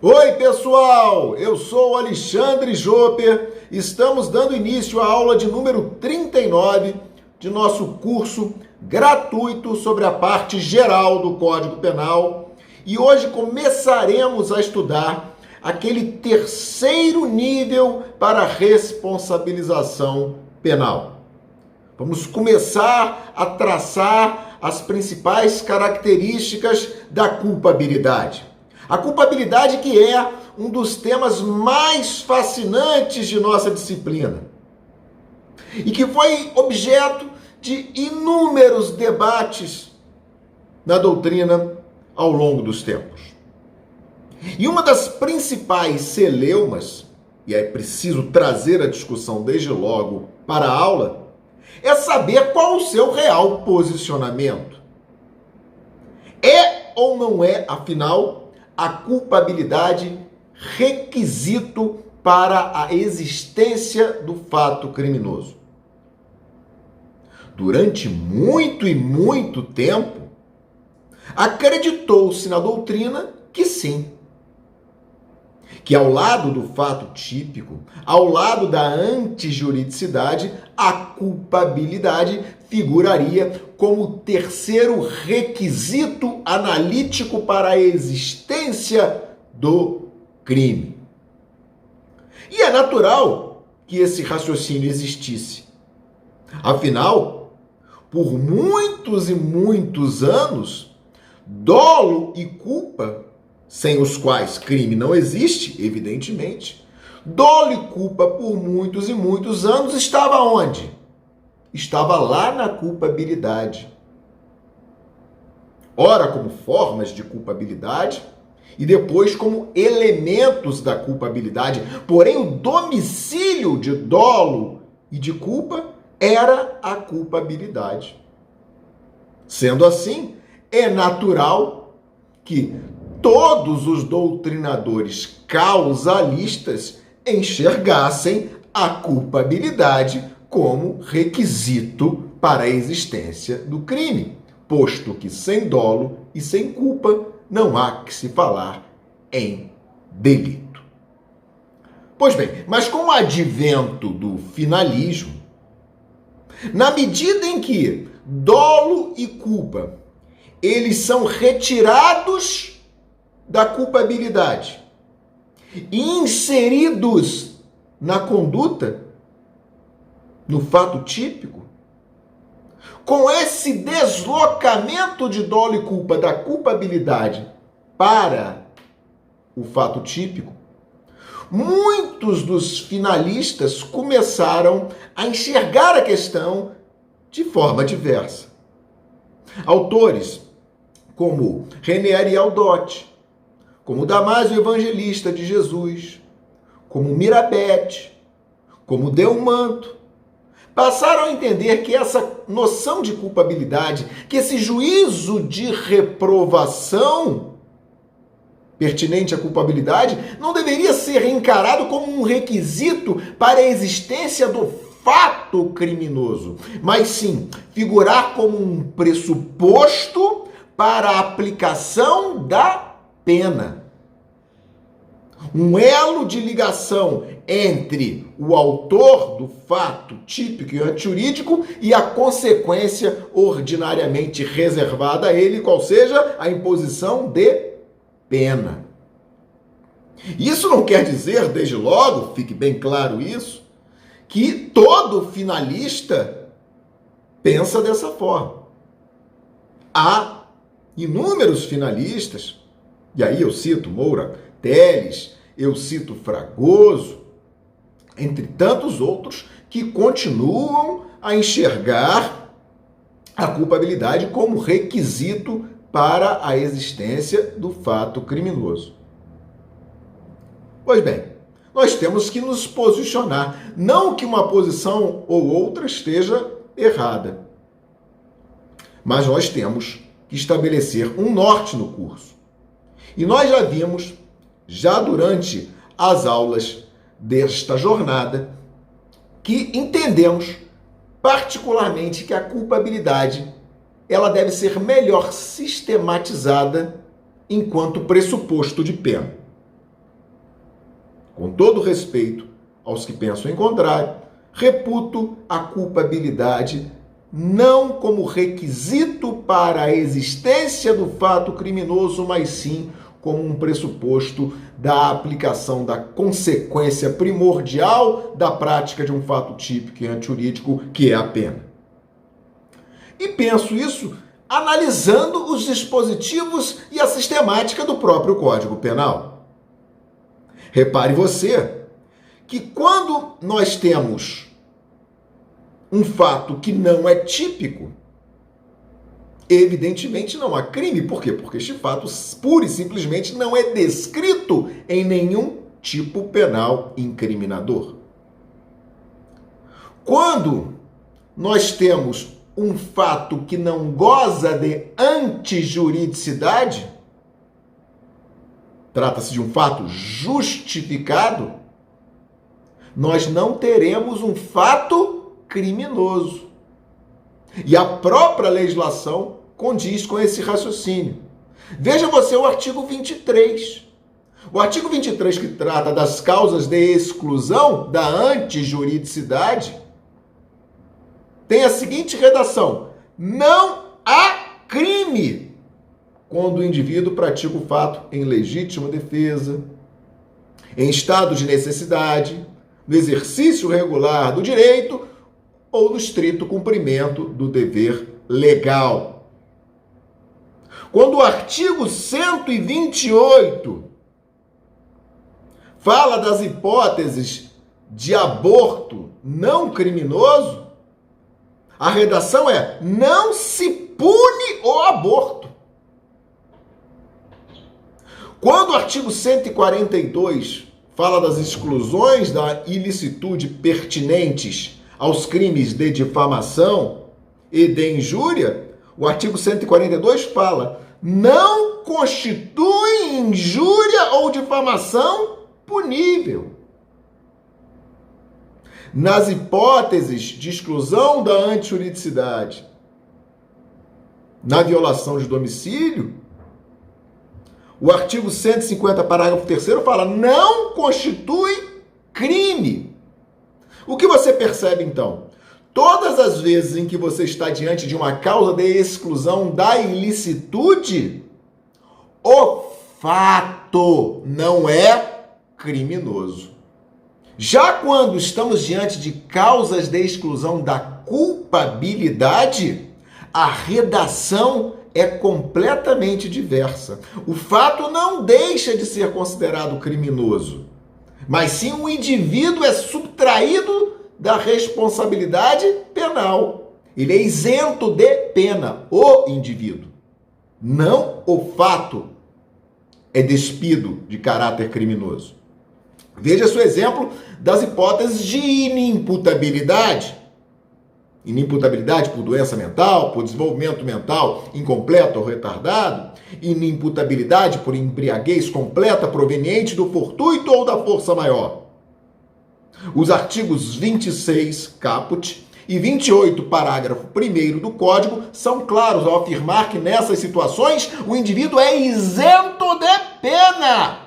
Oi, pessoal! Eu sou o Alexandre Jopper. Estamos dando início à aula de número 39 de nosso curso gratuito sobre a parte geral do Código Penal. E hoje começaremos a estudar aquele terceiro nível para responsabilização penal. Vamos começar a traçar as principais características da culpabilidade. A culpabilidade que é um dos temas mais fascinantes de nossa disciplina e que foi objeto de inúmeros debates na doutrina ao longo dos tempos. E uma das principais celeumas, e é preciso trazer a discussão desde logo para a aula, é saber qual o seu real posicionamento. É ou não é, afinal, a culpabilidade requisito para a existência do fato criminoso? Durante muito tempo, acreditou-se na doutrina que sim. Que ao lado do fato típico, ao lado da antijuridicidade, a culpabilidade figuraria como terceiro requisito analítico para a existência do crime. E é natural que esse raciocínio existisse. Afinal, por muitos e muitos anos, dolo e culpa, sem os quais crime não existe, evidentemente, dolo e culpa por muitos e muitos anos estava onde? Estava lá na culpabilidade. Ora como formas de culpabilidade e depois como elementos da culpabilidade. Porém, o domicílio de dolo e de culpa era a culpabilidade. Sendo assim, é natural que todos os doutrinadores causalistas enxergassem a culpabilidade como requisito para a existência do crime, posto que sem dolo e sem culpa não há que se falar em delito. Pois bem, mas com o advento do finalismo, na medida em que dolo e culpa eles são retirados da culpabilidade e inseridos na conduta, no fato típico, com esse deslocamento de dolo e culpa da culpabilidade para o fato típico, muitos dos finalistas começaram a enxergar a questão de forma diversa. Autores como René Ariel Dott, como Damásio Evangelista de Jesus, como Mirabete, como Delmanto, passaram a entender que essa noção de culpabilidade, que esse juízo de reprovação pertinente à culpabilidade, não deveria ser encarado como um requisito para a existência do fato criminoso, mas sim figurar como um pressuposto para a aplicação da pena. Um elo de ligação entre o autor do fato típico e antijurídico e a consequência ordinariamente reservada a ele, qual seja a imposição de pena. Isso não quer dizer, desde logo, fique bem claro isso, que todo finalista pensa dessa forma. Há inúmeros finalistas, e aí eu cito Moura Teles, eu cito Fragoso, entre tantos outros, que continuam a enxergar a culpabilidade como requisito para a existência do fato criminoso. Pois bem, nós temos que nos posicionar. Não que uma posição ou outra esteja errada, mas nós temos que estabelecer um norte no curso. E nós já vimos, já durante as aulas desta jornada, que entendemos particularmente que a culpabilidade ela deve ser melhor sistematizada enquanto pressuposto de pena. Com todo respeito aos que pensam em contrário, reputo a culpabilidade não como requisito para a existência do fato criminoso, mas sim como um pressuposto da aplicação da consequência primordial da prática de um fato típico e antijurídico, que é a pena. E penso isso analisando os dispositivos e a sistemática do próprio Código Penal. Repare você que quando nós temos um fato que não é típico, evidentemente não há crime. Por quê? Porque este fato pura e simplesmente não é descrito em nenhum tipo penal incriminador. Quando nós temos um fato que não goza de antijuridicidade, trata-se de um fato justificado, nós não teremos um fato criminoso. E a própria legislação condiz com esse raciocínio. Veja você o artigo 23. O artigo 23, que trata das causas de exclusão da antijuridicidade, tem a seguinte redação: não há crime quando o indivíduo pratica o fato em legítima defesa, em estado de necessidade, no exercício regular do direito ou no estrito cumprimento do dever legal. Quando o artigo 128 fala das hipóteses de aborto não criminoso, a redação é: não se pune o aborto. Quando o artigo 142 fala das exclusões da ilicitude pertinentes aos crimes de difamação e de injúria, o artigo 142 fala: não constitui injúria ou difamação punível. Nas hipóteses de exclusão da antijuridicidade, na violação de domicílio, o artigo 150, parágrafo 3º, fala: não constitui crime. O que você percebe, então? Todas as vezes em que você está diante de uma causa de exclusão da ilicitude, o fato não é criminoso. Já quando estamos diante de causas de exclusão da culpabilidade, a redação é completamente diversa. O fato não deixa de ser considerado criminoso, mas sim o indivíduo é subtraído da responsabilidade penal. Ele é isento de pena, o indivíduo. Não o fato é despido de caráter criminoso. Veja seu exemplo das hipóteses de inimputabilidade. Inimputabilidade por doença mental, por desenvolvimento mental incompleto ou retardado. Inimputabilidade por embriaguez completa proveniente do fortuito ou da força maior. Os artigos 26, caput, e 28, parágrafo 1º do Código, são claros ao afirmar que nessas situações o indivíduo é isento de pena.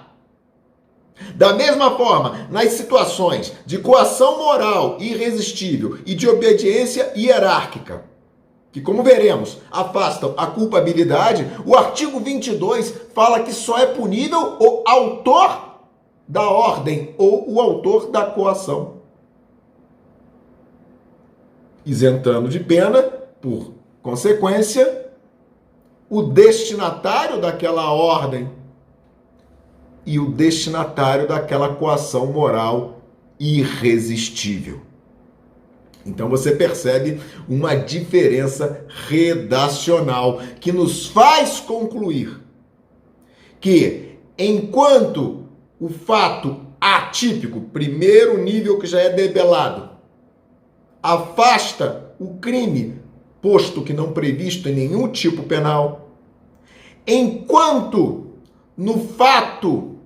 Da mesma forma, nas situações de coação moral irresistível e de obediência hierárquica, que, como veremos, afastam a culpabilidade, o artigo 22 fala que só é punível o autor da ordem ou o autor da coação, isentando de pena, por consequência, o destinatário daquela ordem e o destinatário daquela coação moral irresistível. Então você percebe uma diferença redacional que nos faz concluir que, enquanto o fato atípico, primeiro nível que já é debelado, afasta o crime, posto que não previsto em nenhum tipo penal, enquanto no fato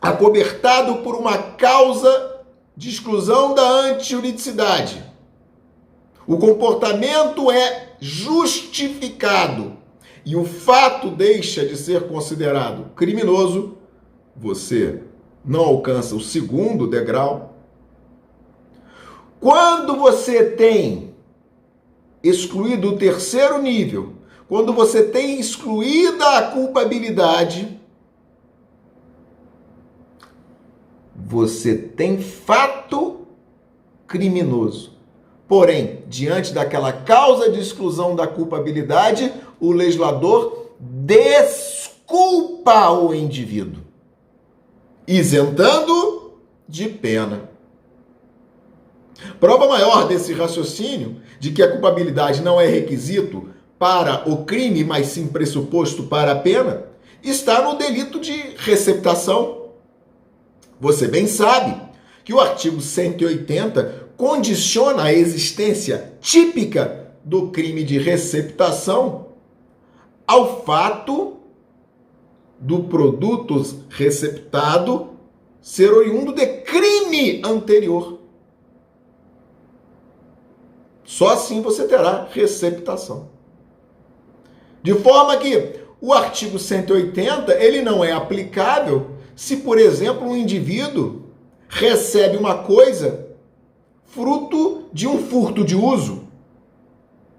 acobertado por uma causa de exclusão da antijuridicidade, o comportamento é justificado e o fato deixa de ser considerado criminoso, você não alcança o segundo degrau. Quando você tem excluído o terceiro nível, quando você tem excluída a culpabilidade, você tem fato criminoso. Porém, diante daquela causa de exclusão da culpabilidade, o legislador desculpa o indivíduo, isentando de pena. Prova maior desse raciocínio, de que a culpabilidade não é requisito para o crime, mas sim pressuposto para a pena, está no delito de receptação. Você bem sabe que o artigo 180 condiciona a existência típica do crime de receptação ao fato do produto receptado ser oriundo de crime anterior. Só assim você terá receptação. De forma que o artigo 180, ele não é aplicável se, por exemplo, um indivíduo recebe uma coisa fruto de um furto de uso,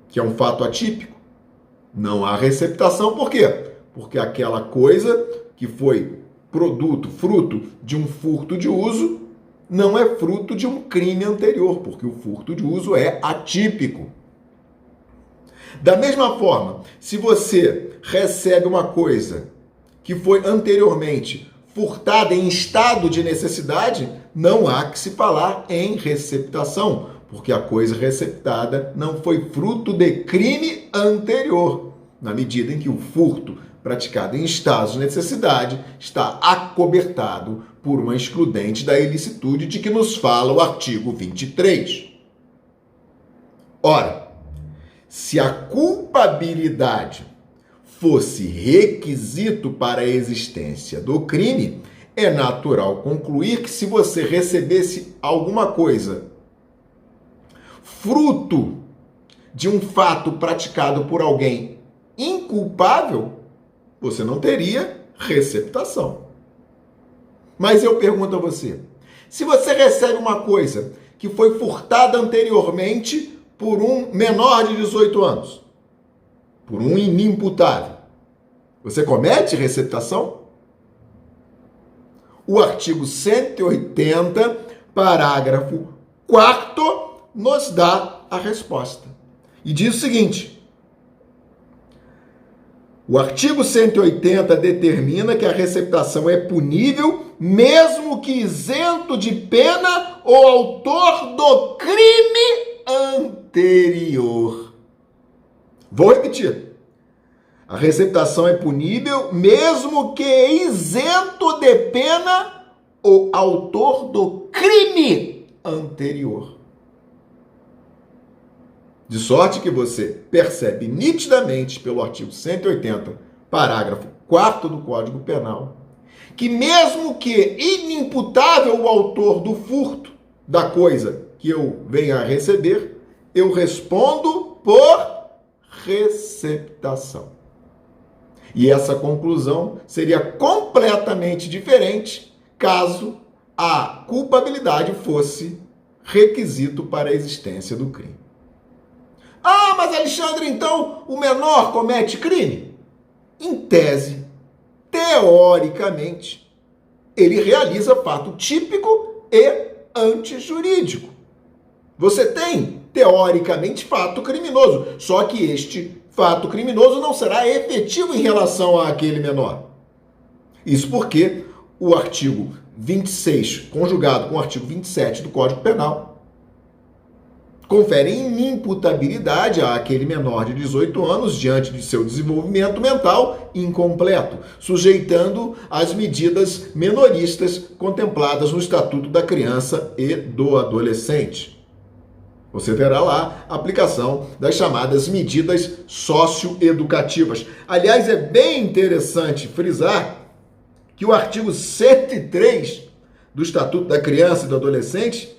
que é um fato atípico. Não há receptação, por quê? Porque aquela coisa que foi fruto de um furto de uso, não é fruto de um crime anterior, porque o furto de uso é atípico. Da mesma forma, se você recebe uma coisa que foi anteriormente furtada em estado de necessidade, não há que se falar em receptação, porque a coisa receptada não foi fruto de crime anterior, na medida em que o furto praticado em estado de necessidade está acobertado por uma excludente da ilicitude de que nos fala o artigo 23. Ora, se a culpabilidade fosse requisito para a existência do crime, é natural concluir que se você recebesse alguma coisa fruto de um fato praticado por alguém inculpável, você não teria receptação. Mas eu pergunto a você, se você recebe uma coisa que foi furtada anteriormente por um menor de 18 anos, por um inimputável, você comete receptação? O artigo 180, parágrafo 4º, nos dá a resposta. E diz o seguinte: o artigo 180 determina que a receptação é punível mesmo que isento de pena o autor do crime anterior. Vou repetir. A receptação é punível mesmo que isento de pena o autor do crime anterior. De sorte que você percebe nitidamente pelo artigo 180, parágrafo 4º do Código Penal, que mesmo que inimputável o autor do furto da coisa que eu venha a receber, eu respondo por receptação. E essa conclusão seria completamente diferente caso a culpabilidade fosse requisito para a existência do crime. Ah, mas Alexandre, então o menor comete crime? Em tese, teoricamente, ele realiza fato típico e antijurídico. Você tem, teoricamente, fato criminoso, só que este fato criminoso não será efetivo em relação àquele menor. Isso porque o artigo 26, conjugado com o artigo 27 do Código Penal, confere inimputabilidade àquele menor de 18 anos diante de seu desenvolvimento mental incompleto, sujeitando às medidas menoristas contempladas no Estatuto da Criança e do Adolescente. Você terá lá a aplicação das chamadas medidas socioeducativas. Aliás, é bem interessante frisar que o artigo 103 do Estatuto da Criança e do Adolescente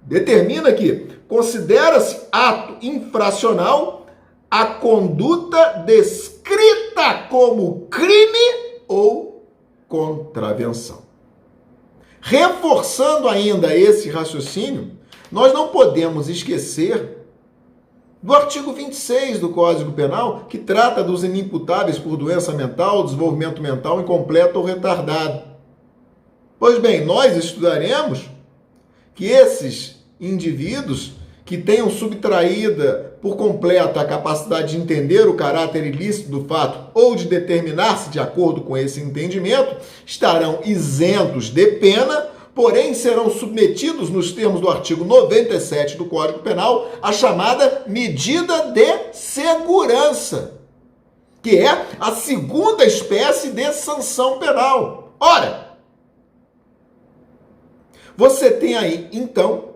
determina que considera-se ato infracional a conduta descrita como crime ou contravenção. Reforçando ainda esse raciocínio, nós não podemos esquecer do artigo 26 do Código Penal, que trata dos inimputáveis por doença mental, desenvolvimento mental incompleto ou retardado. Pois bem, nós estudaremos que esses indivíduos que tenham subtraída por completo a capacidade de entender o caráter ilícito do fato ou de determinar-se de acordo com esse entendimento, estarão isentos de pena, porém serão submetidos, nos termos do artigo 97 do Código Penal, à chamada medida de segurança, que é a segunda espécie de sanção penal. Ora, você tem aí, então,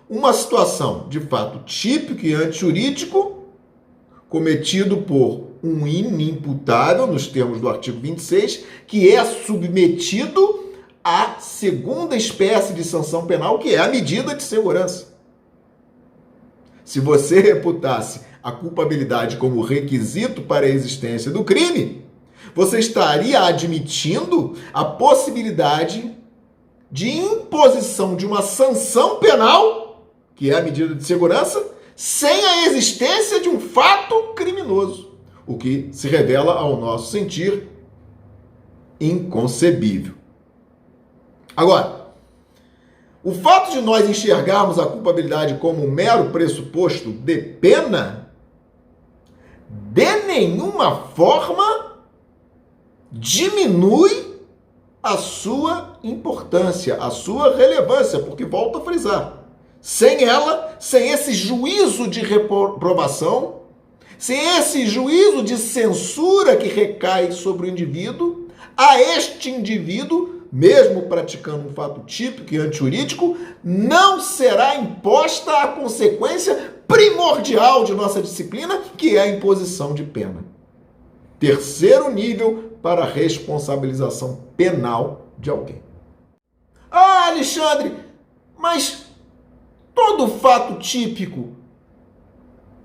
uma situação de fato típico e antijurídico cometido por um inimputável, nos termos do artigo 26, que é submetido à segunda espécie de sanção penal, que é a medida de segurança. Se você reputasse a culpabilidade como requisito para a existência do crime, você estaria admitindo a possibilidade de imposição de uma sanção penal, que é a medida de segurança, sem a existência de um fato criminoso, o que se revela, ao nosso sentir, inconcebível. Agora, o fato de nós enxergarmos a culpabilidade como um mero pressuposto de pena, de nenhuma forma diminui a sua importância, a sua relevância, porque, volto a frisar, sem ela, sem esse juízo de reprovação, sem esse juízo de censura que recai sobre o indivíduo, a este indivíduo, mesmo praticando um fato típico e antijurídico, não será imposta a consequência primordial de nossa disciplina, que é a imposição de pena. Terceiro nível para a responsabilização penal de alguém. Ah, Alexandre, mas todo fato típico,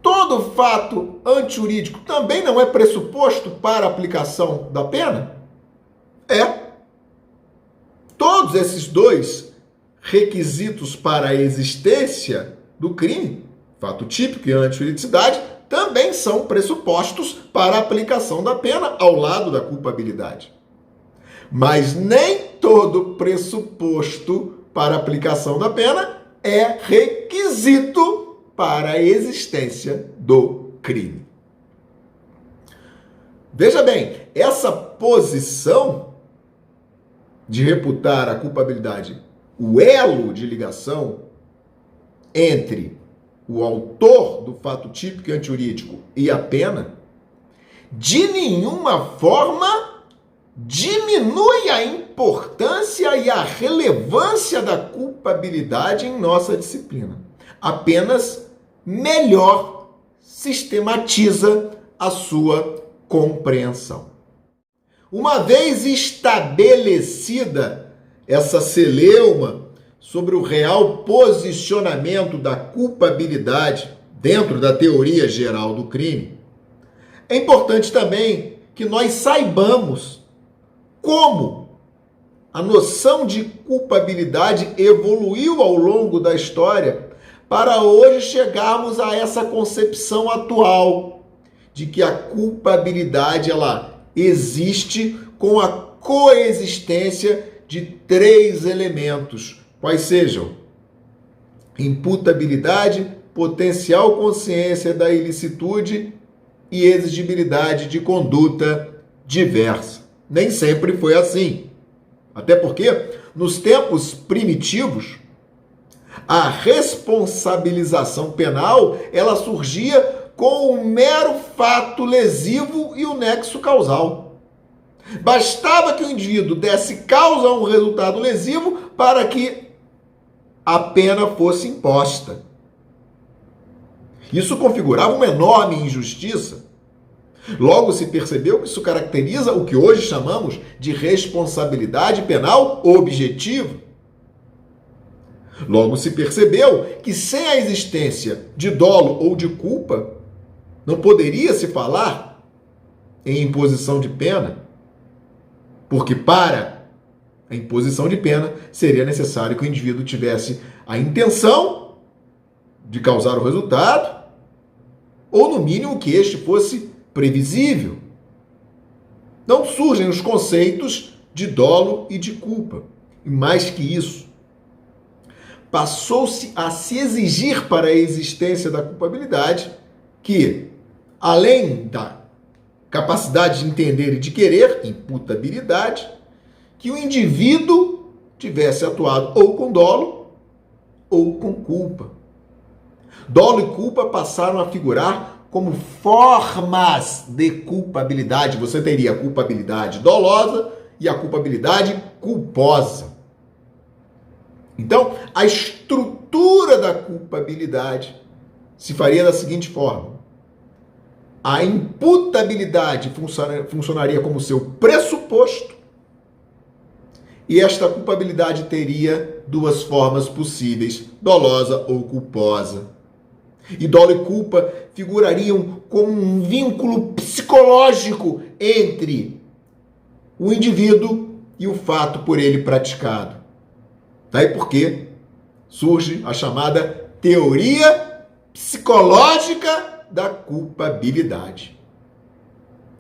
todo fato antijurídico também não é pressuposto para a aplicação da pena? É. Todos esses dois requisitos para a existência do crime, fato típico e antijuridicidade, também são pressupostos para a aplicação da pena ao lado da culpabilidade. Mas nem todo pressuposto para a aplicação da pena é requisito para a existência do crime. Veja bem, essa posição de reputar a culpabilidade o elo de ligação entre o autor do fato típico e antijurídico e a pena, de nenhuma forma diminui a importância e a relevância da culpabilidade em nossa disciplina. Apenas melhor sistematiza a sua compreensão. Uma vez estabelecida essa celeuma sobre o real posicionamento da culpabilidade dentro da teoria geral do crime, é importante também que nós saibamos como a noção de culpabilidade evoluiu ao longo da história para hoje chegarmos a essa concepção atual de que a culpabilidade ela existe com a coexistência de três elementos, quais sejam imputabilidade, potencial consciência da ilicitude e exigibilidade de conduta diversa. Nem sempre foi assim. Até porque, nos tempos primitivos, a responsabilização penal ela surgia com o mero fato lesivo e o nexo causal. Bastava que o indivíduo desse causa a um resultado lesivo para que a pena fosse imposta. Isso configurava uma enorme injustiça. Logo se percebeu que isso caracteriza o que hoje chamamos de responsabilidade penal objetiva. Logo se percebeu que sem a existência de dolo ou de culpa, não poderia se falar em imposição de pena, porque para a imposição de pena, seria necessário que o indivíduo tivesse a intenção de causar o resultado, ou no mínimo que este fosse previsível. Então surgem os conceitos de dolo e de culpa. E mais que isso, passou-se a se exigir para a existência da culpabilidade que, além da capacidade de entender e de querer, imputabilidade, que o indivíduo tivesse atuado ou com dolo ou com culpa. Dolo e culpa passaram a figurar como formas de culpabilidade. Você teria a culpabilidade dolosa e a culpabilidade culposa. Então, a estrutura da culpabilidade se faria da seguinte forma: a imputabilidade funcionaria como seu pressuposto, e esta culpabilidade teria duas formas possíveis, dolosa ou culposa. E dolo e culpa figurariam como um vínculo psicológico entre o indivíduo e o fato por ele praticado. Daí porque surge a chamada teoria psicológica da culpabilidade,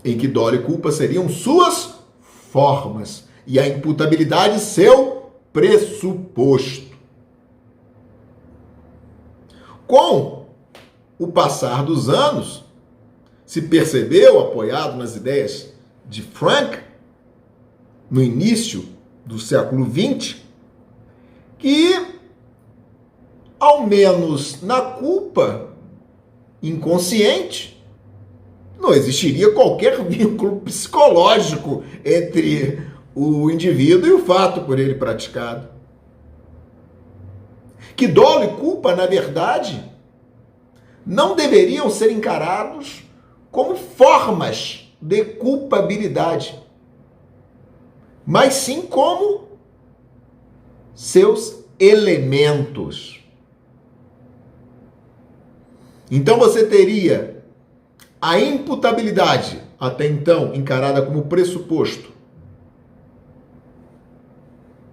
em que dolo e culpa seriam suas formas e a imputabilidade seu pressuposto. Com o passar dos anos, se percebeu, apoiado nas ideias de Frank, no início do século XX, que, ao menos na culpa inconsciente, não existiria qualquer vínculo psicológico entre o indivíduo e o fato por ele praticado. Que dolo e culpa, na verdade, não deveriam ser encarados como formas de culpabilidade, mas sim como seus elementos. Então você teria a imputabilidade, até então encarada como pressuposto,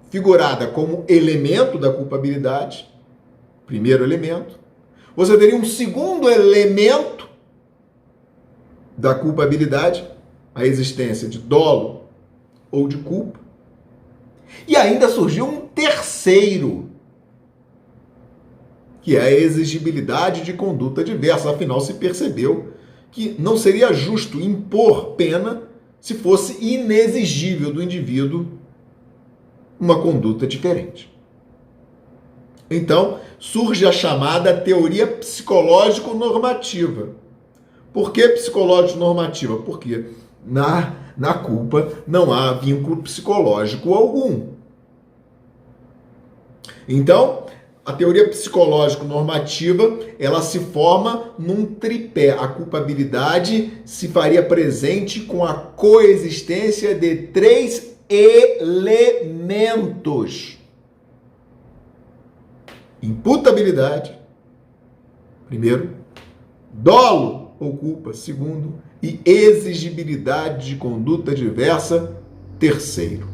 figurada como elemento da culpabilidade, primeiro elemento. Você teria um segundo elemento da culpabilidade, a existência de dolo ou de culpa. E ainda surgiu um terceiro, que é a exigibilidade de conduta diversa. Afinal, se percebeu que não seria justo impor pena se fosse inexigível do indivíduo uma conduta diferente. Então, surge a chamada teoria psicológico-normativa. Por que psicológico-normativa? Porque na culpa não há vínculo psicológico algum. Então, a teoria psicológico-normativa, ela se forma num tripé. A culpabilidade se faria presente com a coexistência de três elementos: imputabilidade, primeiro; dolo ou culpa, segundo; e exigibilidade de conduta diversa, terceiro.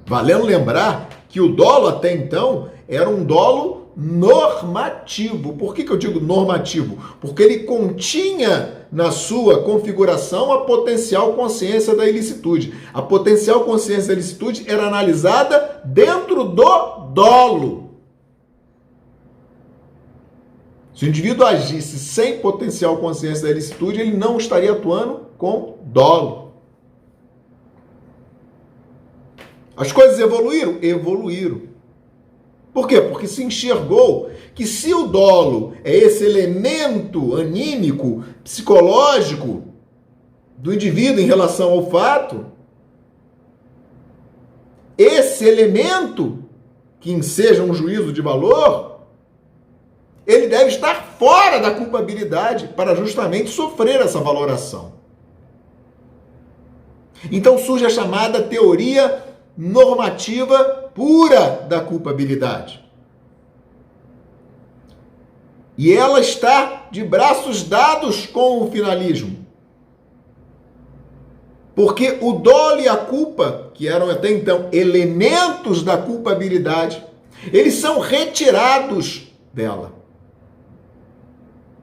Valendo lembrar que o dolo até então era um dolo normativo. Por que eu digo normativo? Porque ele continha na sua configuração a potencial consciência da ilicitude. A potencial consciência da ilicitude era analisada dentro do dolo. Se o indivíduo agisse sem potencial consciência da ilicitude, ele não estaria atuando com dolo. As coisas evoluíram? Evoluíram. Por quê? Porque se enxergou que se o dolo é esse elemento anímico, psicológico do indivíduo em relação ao fato, esse elemento, que enseja um juízo de valor, ele deve estar fora da culpabilidade para justamente sofrer essa valoração. Então surge a chamada teoria normativa pura da culpabilidade. E ela está de braços dados com o finalismo. Porque o dolo e a culpa, que eram até então elementos da culpabilidade, eles são retirados dela.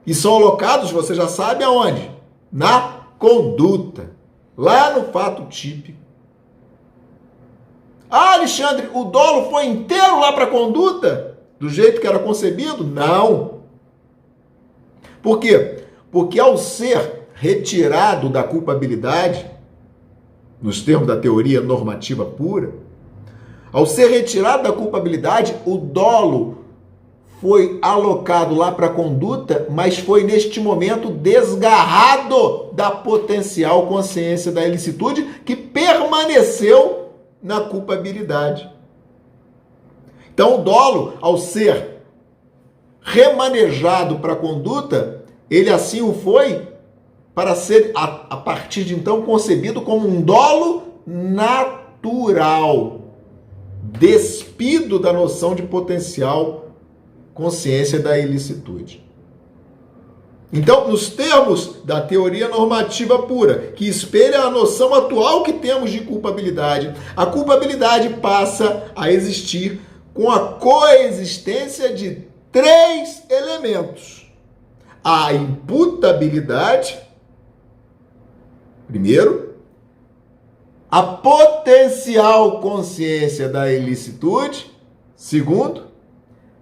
E são alocados, você já sabe aonde? Na conduta. Lá no fato típico. Ah, Alexandre, o dolo foi inteiro lá para a conduta? Do jeito que era concebido? Não. Por quê? Porque ao ser retirado da culpabilidade, nos termos da teoria normativa pura, ao ser retirado da culpabilidade, o dolo foi alocado lá para a conduta, mas foi neste momento desgarrado da potencial consciência da ilicitude que permaneceu na culpabilidade. Então o dolo, ao ser remanejado para a conduta, ele assim o foi para ser, a partir de então, concebido como um dolo natural, despido da noção de potencial consciência da ilicitude. Então, nos termos da teoria normativa pura, que espelha a noção atual que temos de culpabilidade, a culpabilidade passa a existir com a coexistência de 3 elementos. A imputabilidade, primeiro, a potencial consciência da ilicitude, segundo,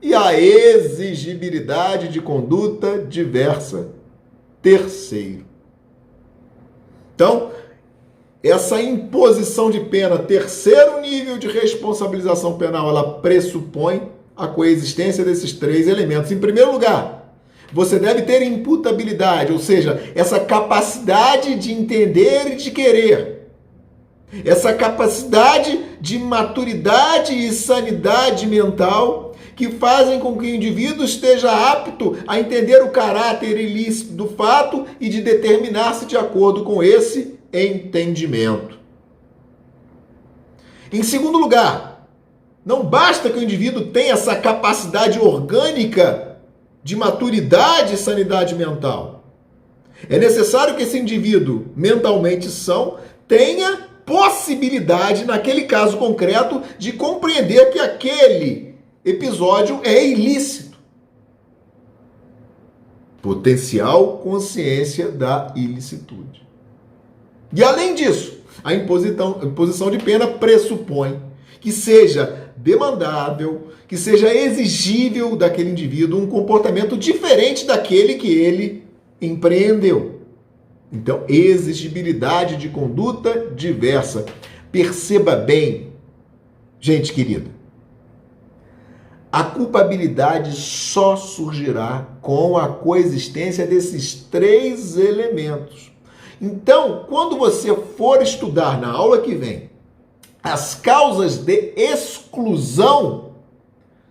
e a exigibilidade de conduta diversa, terceiro. Então, essa imposição de pena, terceiro nível de responsabilização penal, ela pressupõe a coexistência desses 3 elementos. Em primeiro lugar, você deve ter imputabilidade, ou seja, essa capacidade de entender e de querer. Essa capacidade de maturidade e sanidade mental que fazem com que o indivíduo esteja apto a entender o caráter ilícito do fato e de determinar-se de acordo com esse entendimento. Em segundo lugar, não basta que o indivíduo tenha essa capacidade orgânica de maturidade e sanidade mental. É necessário que esse indivíduo mentalmente são tenha possibilidade, naquele caso concreto, de compreender que aquele episódio é ilícito. Potencial consciência da ilicitude. E além disso, a imposição de pena pressupõe que seja demandável, que seja exigível daquele indivíduo um comportamento diferente daquele que ele empreendeu. Então, exigibilidade de conduta diversa. Perceba bem, gente querida, a culpabilidade só surgirá com a coexistência desses 3 elementos. Então, quando você for estudar na aula que vem as causas de exclusão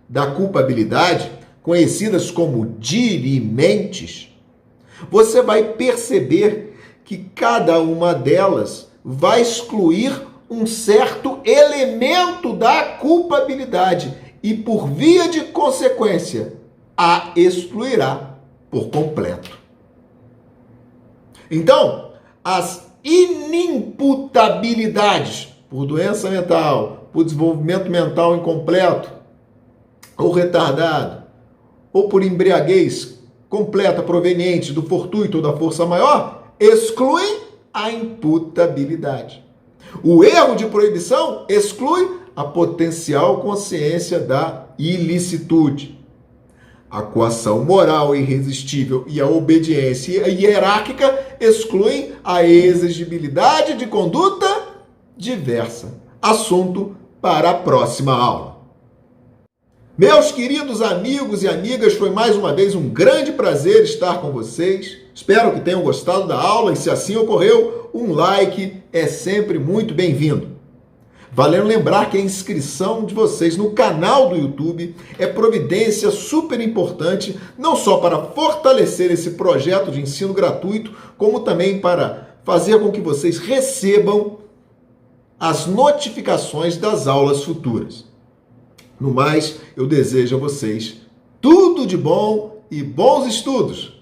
da culpabilidade, conhecidas como dirimentes, você vai perceber que cada uma delas vai excluir um certo elemento da culpabilidade e, por via de consequência, a excluirá por completo. Então, as inimputabilidades por doença mental, por desenvolvimento mental incompleto ou retardado, ou por embriaguez completa proveniente do fortuito ou da força maior, excluem a imputabilidade. O erro de proibição exclui a potencial consciência da ilicitude. A coação moral irresistível e a obediência hierárquica excluem a exigibilidade de conduta diversa. Assunto para a próxima aula. Meus queridos amigos e amigas, foi mais uma vez um grande prazer estar com vocês. Espero que tenham gostado da aula e, se assim ocorreu, um like é sempre muito bem-vindo. Valendo lembrar que a inscrição de vocês no canal do YouTube é providência super importante, não só para fortalecer esse projeto de ensino gratuito, como também para fazer com que vocês recebam as notificações das aulas futuras. No mais, eu desejo a vocês tudo de bom e bons estudos!